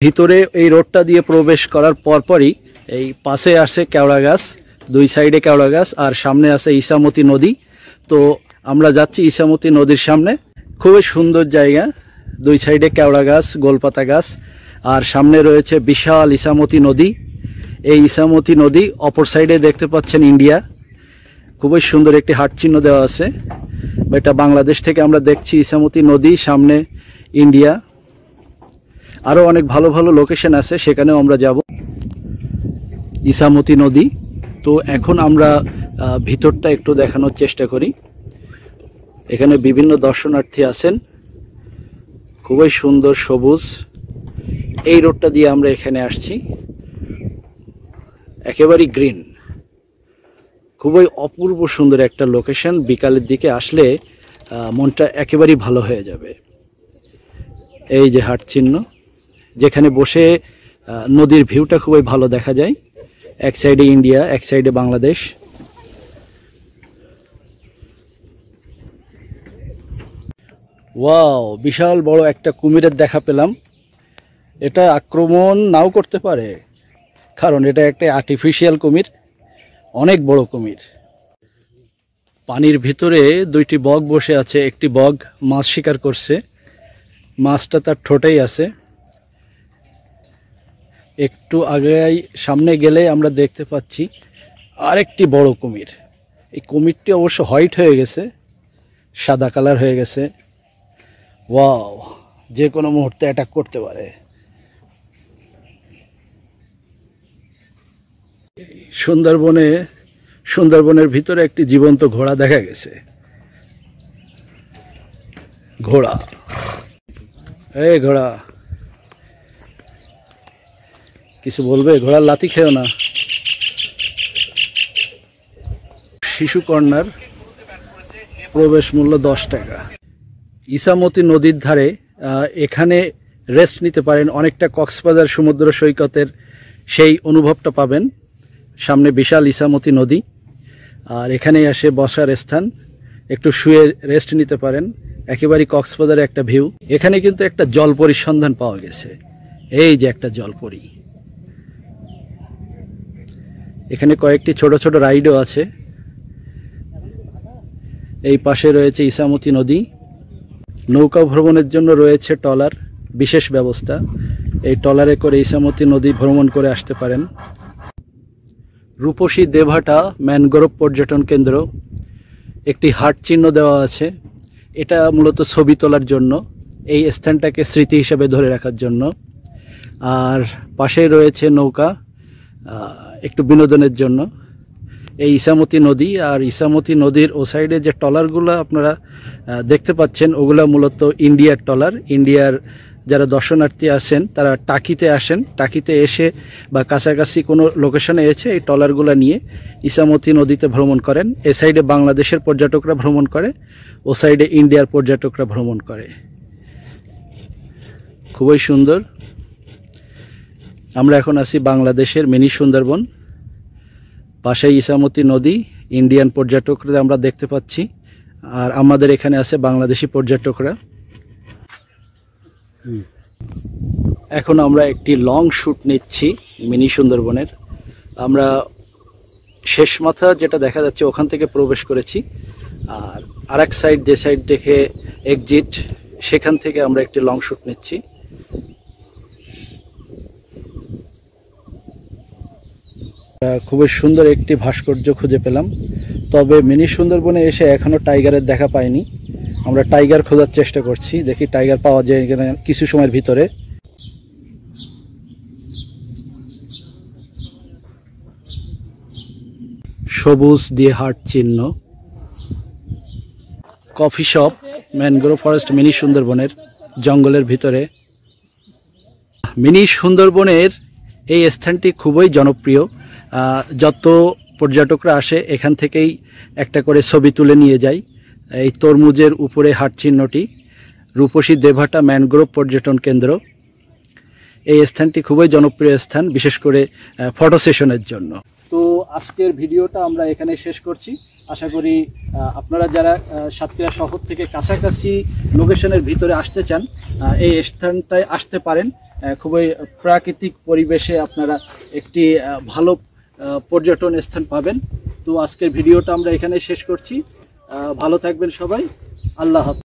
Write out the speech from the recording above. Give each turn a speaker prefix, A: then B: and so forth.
A: ভিতরে এই রোডটা দিয়ে প্রবেশ করার পরপরই এই পাশে আসে কেওড়া গাছ, দুই সাইডে কেওড়া গাছ, আর সামনে আছে ইসামতি নদী। তো আমরা যাচ্ছি ইসামতি নদীর সামনে। খুবই সুন্দর জায়গা, দুই সাইডে কেওড়া গাছ, গোলপাতা গাছ, আর সামনে রয়েছে বিশাল ইসামতি নদী। এই ইসামতি নদী অপর সাইডে দেখতে পাচ্ছেন ইন্ডিয়া। খুবই সুন্দর একটি হাট চিহ্ন দেওয়া আছে, এটা বাংলাদেশ থেকে আমরা দেখছি ইসামতি নদী, সামনে ইন্ডিয়া। আরও অনেক ভালো ভালো লোকেশন আছে, সেখানেও আমরা যাব। ইসামতি নদী। তো এখন আমরা ভিতরটা একটু দেখানোর চেষ্টা করি। এখানে বিভিন্ন দর্শনার্থী আছেন, খুবই সুন্দর সবুজ। এই রোডটা দিয়ে আমরা এখানে আসছি, একেবারেই গ্রিন, খুবই অপূর্ব সুন্দর একটা লোকেশন। বিকালের দিকে আসলে মনটা একেবারেই ভালো হয়ে যাবে। এই যে হাট চিহ্ন, যেখানে বসে নদীর ভিউটা খুবই ভালো দেখা যায়। এক সাইডে ইন্ডিয়া, এক সাইডে বাংলাদেশ। ওয়াও, বিশাল বড় একটা কুমিরের দেখা পেলাম। এটা আক্রমণ নাও করতে পারে, কারণ এটা একটা আর্টিফিশিয়াল কুমির, অনেক বড় কুমির। পানির ভিতরে দুইটি বগ বসে আছে। একটি বগ মাছ শিকার করছে, মাছটা তার ঠোঁটেই আছে। একটু আগে সামনে গেলে আমরা দেখতে পাচ্ছি আরেকটি বড় কুমির। এই কুমিরটি অবশ্য হোয়াইট হয়ে গেছে, সাদা কালার হয়ে গেছে। ওয়াও, যে কোনো মুহূর্তে অ্যাটাক করতে পারে। সুন্দরবনের ভিতরে একটি জীবন্ত ঘোড়া দেখা গেছে। ঘোড়া, এই ঘোড়া কিছু বলবে? ঘোড়ার লাথি খেও না। শিশু কর্নার, প্রবেশ মূল্য 10 টাকা। ইসামতি নদীর ধারে এখানে রেস্ট নিতে পারেন, অনেকটা কক্সবাজার সমুদ্র সৈকতের সেই অনুভবটা পাবেন। সামনে বিশাল ইসামতি নদী, আর এখানেই আসে বসার স্থান, একটু শুয়ে রেস্ট নিতে পারেন। একেবারেই কক্সবাজারের একটা ভিউ। এখানে কিন্তু একটা জলপরীর সন্ধান পাওয়া গেছে। এই যে একটা জলপরী। এখানে কয়েকটি ছোট ছোট রাইডও আছে। এই পাশে রয়েছে ইসামতি নদী। নৌকা ভ্রমণের জন্য রয়েছে ট্রলার, বিশেষ ব্যবস্থা। এই ট্রলারে করে ইসামতি নদী ভ্রমণ করে আসতে পারেন। রূপসী দেভাটা ম্যানগ্রোভ পর্যটন কেন্দ্র, একটি হাট চিহ্ন দেওয়া আছে। এটা মূলত ছবি তোলার জন্য, এই স্থানটাকে স্মৃতি হিসেবে ধরে রাখার জন্য। আর পাশে রয়েছে নৌকা, একটু বিনোদনের জন্য। এই ইসামতি নদী, আর ইসামতি নদীর ও সাইডে যে ট্রলারগুলো আপনারা দেখতে পাচ্ছেন, ওগুলো মূলত ইন্ডিয়ার ট্রলার। ইন্ডিয়ার যারা দর্শনার্থী আসেন তারা টাকিতে আসেন, টাকিতে এসে বা কাছাকাছি কোনো লোকেশনে এসে এই ট্রলারগুলো নিয়ে ইসামতি নদীতে ভ্রমণ করেন। এ সাইডে বাংলাদেশের পর্যটকরা ভ্রমণ করে, ও সাইডে ইন্ডিয়ার পর্যটকরা ভ্রমণ করে। খুবই সুন্দর। আমরা এখন আছি বাংলাদেশের মিনি সুন্দরবন, পাশে ইসামতি নদী, ইন্ডিয়ান পর্যটকরা আমরা দেখতে পাচ্ছি, আর আমাদের এখানে আছে বাংলাদেশি পর্যটকরা। এখন আমরা একটি লং শ্যুট নিচ্ছি মিনি সুন্দরবনের। আমরা শেষ মাথা যেটা দেখা যাচ্ছে ওখান থেকে প্রবেশ করেছি, আর আরেক সাইড যে সাইড দেখে এক্সিট, সেখান থেকে আমরা একটি লং শ্যুট নিচ্ছি। খুবই সুন্দর একটি ভাস্কর্য খুঁজে পেলাম, তবে মিনি সুন্দরবনে এসে এখনও টাইগারের দেখা পাইনি। আমরা টাইগার খোঁজার চেষ্টা করছি, দেখি টাইগার পাওয়া যায় কিনা কিছু সময়ের ভিতরে। সবুজ দিয়ে হাট চিহ্ন, coffee shop, mangrove forest mini সুন্দরবনের জঙ্গলের ভিতরে। মিনি সুন্দরবনের এই স্থানটি খুবই জনপ্রিয়। যত পর্যটকরা আসে এখান থেকেই একটা করে ছবি তুলে নিয়ে যায়। এই তরমুজের উপরে হাট চিহ্নটি, রূপসী দেভাটা ম্যানগ্রোভ পর্যটন কেন্দ্র। এই স্থানটি খুবই জনপ্রিয় স্থান, বিশেষ করে ফটো সেশনের জন্য। তো আজকের ভিডিওটা আমরা এখানে শেষ করছি। আশা করি আপনারা যারা সাতক্ষীরা শহর থেকে কাছাকাছি লোকেশনের ভিতরে আসতে চান, এই স্থানটায় আসতে পারেন। খুবই প্রাকৃতিক পরিবেশে আপনারা একটি ভালো পর্যটন স্থান পাবেন। তো আজকের ভিডিওটা আমরা এখানে শেষ করছি। ভালো থাকবেন সবাই। আল্লাহ হাফেজ।